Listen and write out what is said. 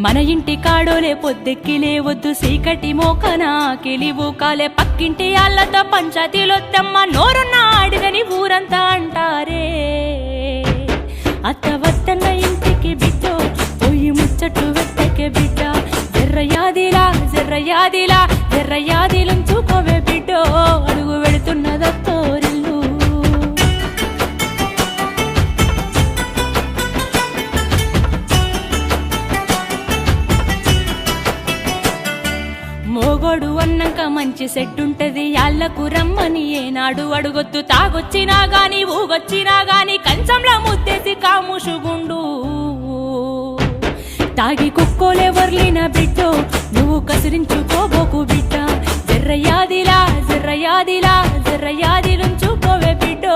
మన ఇంటి కాడోలే పొద్దెక్కి లేవద్దు సీకటి మోకన కిలివు కాలే పక్కింటి అల్లతో పంచాయతీలొత్తమ్మ నోరున్న ఆడిదని ఊరంతా అంటారే అత్త వద్దన్న ఇంటికి బిడ్డో పోయి ముచ్చట్లు వెత్తకే బిడ్డ జర్రయాదిలుంచుకోవే బిడ్డో అడుగు వెళుతున్నదత్తోరిల్లు మోగోడు అన్నాక మంచి సెట్టుంటది యాళ్లకు రమ్మని ఏనాడు అడుగొద్దు తాగొచ్చినా గాని ఊగొచ్చినా గాని కంచంలో ముద్దేసి కాముషుగుండు తాగి కుక్కోలే వర్లిన బిడ్డో నువ్వు కసిరించుకోబోకు బిడ్డ జర్రయాదిలుంచుకోవే బిడ్డో